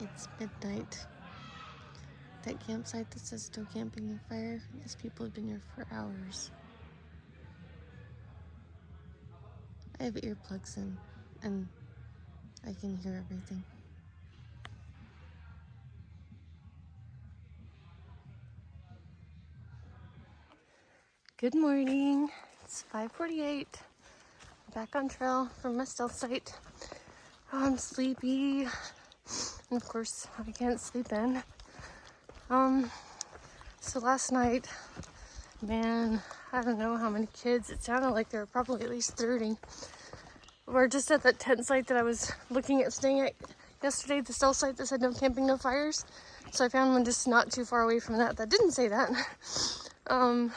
It's midnight. That campsite that says still camping and fire, these people have been here for hours. I have earplugs in and I can hear everything. Good morning. It's 5:48. Back on trail from my stealth site. Oh, I'm sleepy. And of course, I can't sleep in. So last night, man, I don't know how many kids. It sounded like there were probably at least 30. We're just at that tent site that I was looking at staying at yesterday, the stealth site that said no camping, no fires. So I found one just not too far away from that didn't say that. And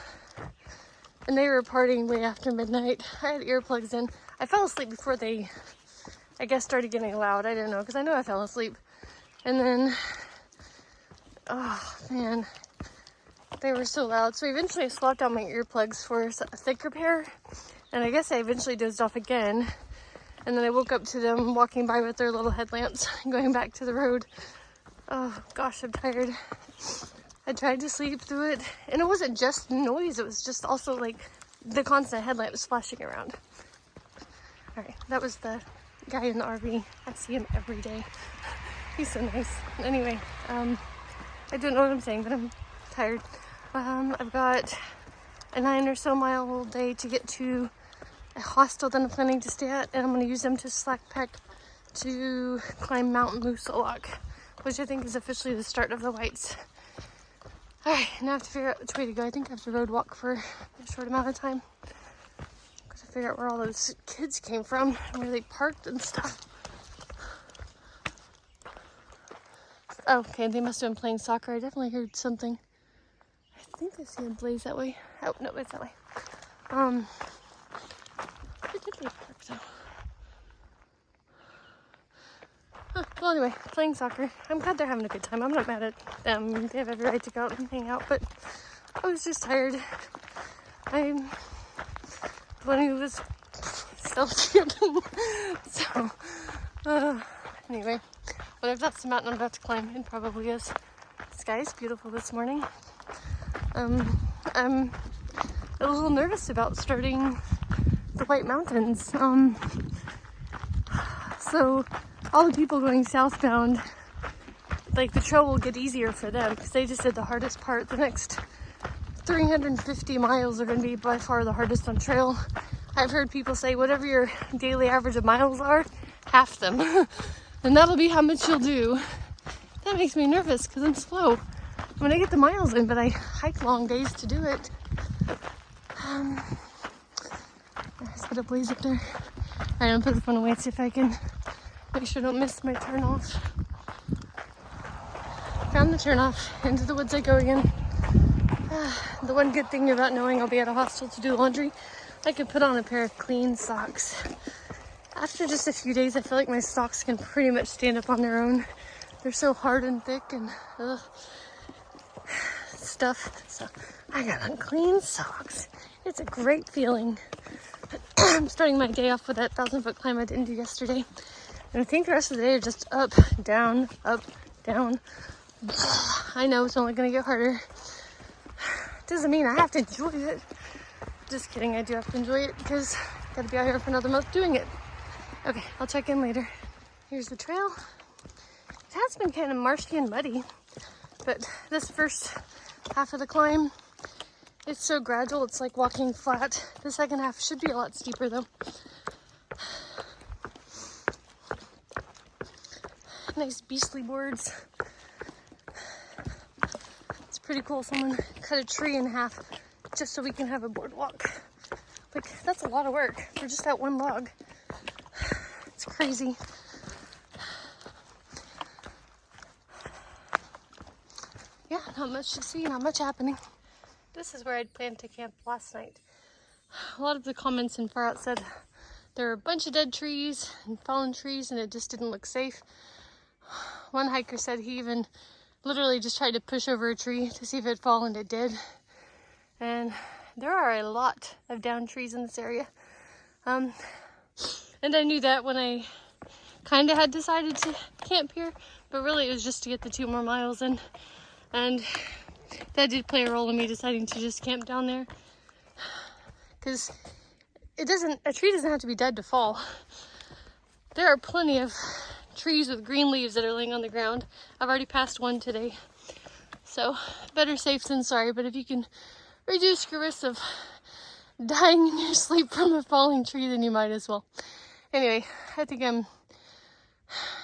they were partying way after midnight. I had earplugs in. I fell asleep before they, I guess, started getting loud. I didn't know, because I know I fell asleep. And then, oh man, they were so loud. So eventually I swapped out my earplugs for a thicker pair. And I guess I eventually dozed off again. And then I woke up to them walking by with their little headlamps, going back to the road. Oh gosh, I'm tired. I tried to sleep through it, and it wasn't just noise, it was just also like the constant headlamps flashing around. All right, that was the guy in the RV. I see him every day. He's so nice. Anyway, I don't know what I'm saying, but I'm tired. I've got a 9 or so mile day to get to a hostel that I'm planning to stay at, and I'm going to use them to slack pack to climb Mount Moosilauke, which I think is officially the start of the Whites. Alright, now I have to figure out which way to go. I think I have to road walk for a short amount of time. Got to figure out where all those kids came from, and where they parked and stuff. Oh, okay, they must have been playing soccer. I definitely heard something. I think I see a blaze that way. Oh, no, it's that way. Where did they park though? Huh, well, anyway, playing soccer. I'm glad they're having a good time. I'm not mad at them. They have every right to go out and hang out, but I was just tired. I'm the one who was self-camping. So, anyway, but if that's the mountain I'm about to climb, it probably is. The sky is beautiful this morning. I'm a little nervous about starting the White Mountains. So all the people going southbound, like the trail will get easier for them because they just did the hardest part. The next 350 miles are going to be by far the hardest on trail. I've heard people say whatever your daily average of miles are, half them. And that'll be how much you'll do. That makes me nervous because I'm slow. I'm going to get the miles in, but I hike long days to do it. There's a bit of blaze up there. I'm going to put the phone away and see if I can make sure I don't miss my turn off. Found the turn off. Into the woods I go again. The one good thing about knowing I'll be at a hostel to do laundry, I could put on a pair of clean socks. After just a few days, I feel like my socks can pretty much stand up on their own. They're so hard and thick and stuff. So I got on clean socks. It's a great feeling. I'm starting my day off with that 1,000-foot climb I didn't do yesterday. And I think the rest of the day are just up, down, up, down. I know it's only going to get harder. Doesn't mean I have to enjoy it. Just kidding, I do have to enjoy it because I've got to be out here for another month doing it. Okay, I'll check in later. Here's the trail. It has been kind of marshy and muddy, but this first half of the climb, it's so gradual, it's like walking flat. The second half should be a lot steeper though. Nice beastly boards. It's pretty cool. Someone cut a tree in half just so we can have a boardwalk. Like, that's a lot of work for just that one log. It's crazy. Yeah, not much to see, not much happening. This is where I'd planned to camp last night. A lot of the comments in Far Out said there were a bunch of dead trees and fallen trees and it just didn't look safe. One hiker said he even literally just tried to push over a tree to see if it'd fall, and it did. And there are a lot of downed trees in this area. And I knew that when I kind of had decided to camp here, but really it was just to get the 2 more miles in, and that did play a role in me deciding to just camp down there, because a tree doesn't have to be dead to fall. There are plenty of trees with green leaves that are laying on the ground. I've already passed one today, so better safe than sorry. But if you can reduce your risk of dying in your sleep from a falling tree, then you might as well. Anyway, I think I'm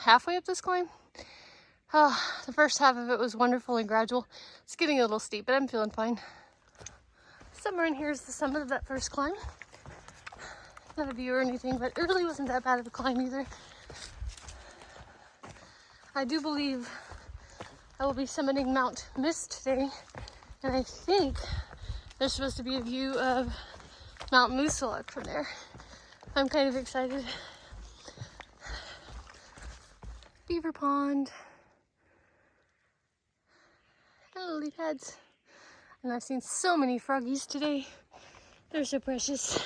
halfway up this climb. The first half of it was wonderful and gradual. It's getting a little steep, but I'm feeling fine. Somewhere in here is the summit of that first climb. Not a view or anything, but it really wasn't that bad of a climb either. I do believe I will be summiting Mount Mist today, and I think there's supposed to be a view of Mount Moosilauke from there. I'm kind of excited. Beaver pond. And lily pads. And I've seen so many froggies today. They're so precious.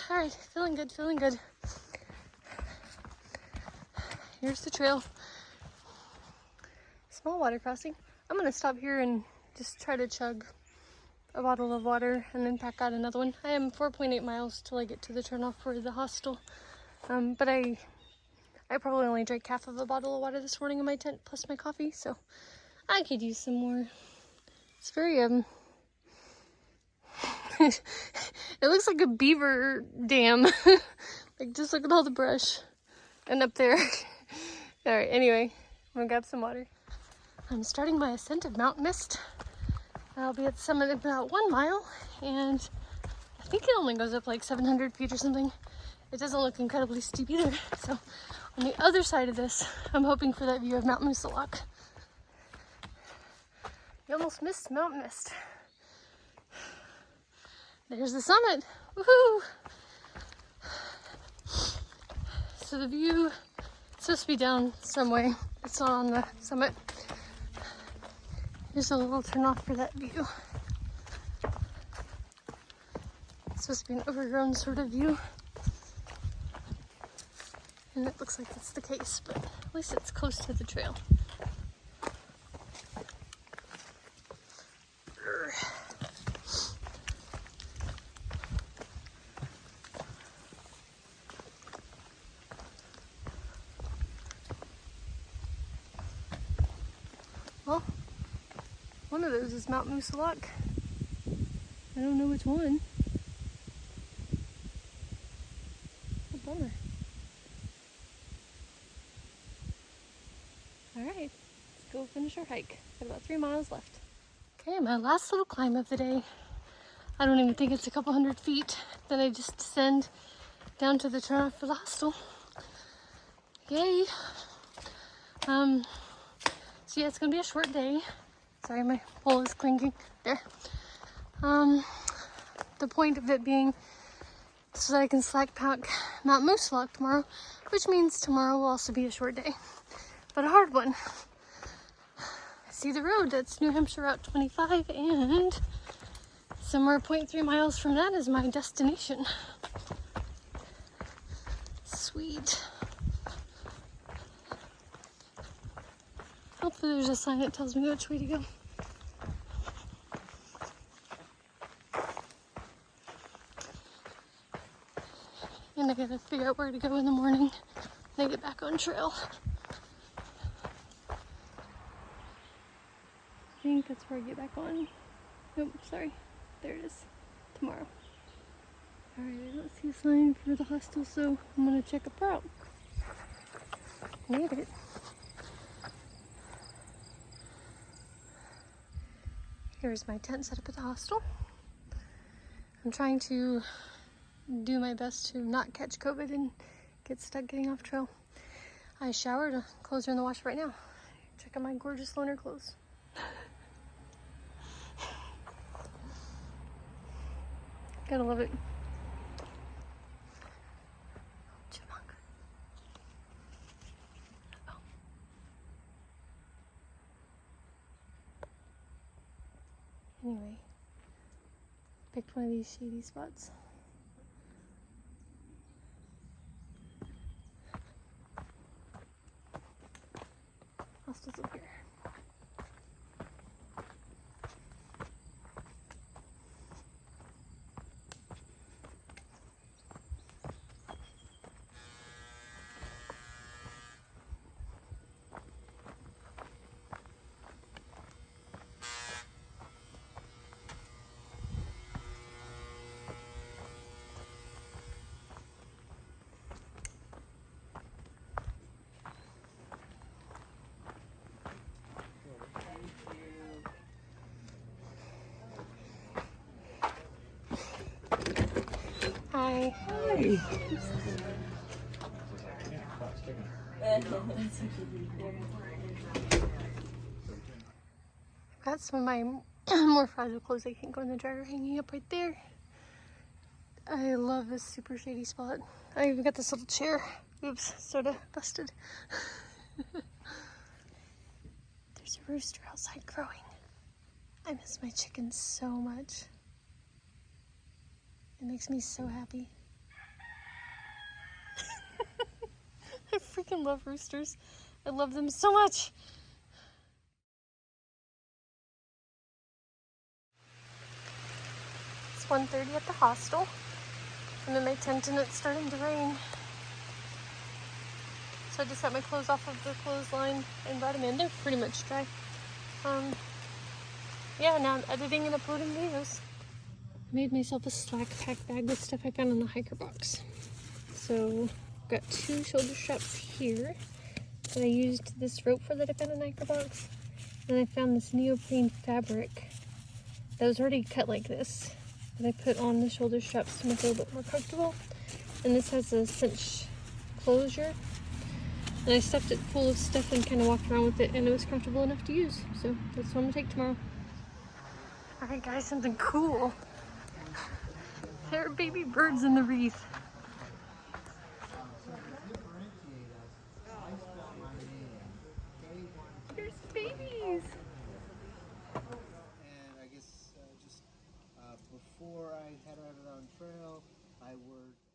All right, feeling good, feeling good. Here's the trail. Small water crossing. I'm gonna stop here and just try to chug a bottle of water and then pack out another one. I am 4.8 miles till I get to the turnoff for the hostel. But I probably only drank half of a bottle of water this morning in my tent, plus my coffee, so I could use some more. It's very, it looks like a beaver dam. Like, just look at all the brush. And up there. Alright, anyway, I'm gonna grab some water. I'm starting my ascent of Mount Mist. I'll be at the summit in about 1 mile, and I think it only goes up like 700 feet or something. It doesn't look incredibly steep either. So on the other side of this, I'm hoping for that view of Mount Moosilauke. You almost missed Mount Mist. There's the summit. Woohoo! So the view is supposed to be down some way. It's not on the summit. Here's a little turn off for that view. It's supposed to be an overgrown sort of view. And it looks like that's the case, but at least it's close to the trail. Well, one of those is Mount Moosilauke. I don't know which one. A bummer. Alright, let's go finish our hike. Got about 3 miles left. Okay, my last little climb of the day. I don't even think it's a couple hundred feet. Then I just descend down to the turnoff for the hostel. Yay! So yeah, it's gonna be a short day. Sorry, my pole is clinking. There. The point of it being so that I can slack pack Mount Moosilauke tomorrow, which means tomorrow will also be a short day, but a hard one. I see the road. That's New Hampshire Route 25, and somewhere 0.3 miles from that is my destination. Sweet. Hopefully there's a sign that tells me which way to go. And I gotta figure out where to go in the morning when I get back on trail. I think that's where I get back on. Nope, sorry. There it is. Tomorrow. Alright, I don't see a sign for the hostel, so I'm gonna check a route. Made it. Here's my tent set up at the hostel. I'm trying to do my best to not catch COVID and get stuck getting off trail. I showered, clothes are in the wash right now. Check out my gorgeous loner clothes. Gotta love it. Chipmunk. Oh. Anyway, picked one of these shady spots. hostels up here. Hi. Hi. Got some of my more fragile clothes I can't go in the dryer hanging up right there. I love this super shady spot. I even got this little chair. Oops, sort of busted. There's a rooster outside crowing. I miss my chickens so much. It makes me so happy. I freaking love roosters. I love them so much. It's 1:30 at the hostel. I'm in my tent and it's starting to rain. So I just got my clothes off of the clothesline and brought them in. They're pretty much dry. Yeah, now I'm editing and uploading videos. Made myself a slack pack bag with stuff I found in the hiker box. So, got 2 shoulder straps here. And I used this rope for that I found in the hiker box. And I found this neoprene fabric that was already cut like this that I put on the shoulder straps to make it a little bit more comfortable. And this has a cinch closure. And I stuffed it full of stuff and kind of walked around with it, and it was comfortable enough to use. So that's what I'm gonna take tomorrow. All right, guys, something cool. There are baby birds in the wreath. There's babies. And I guess just before I head out on trail, I worked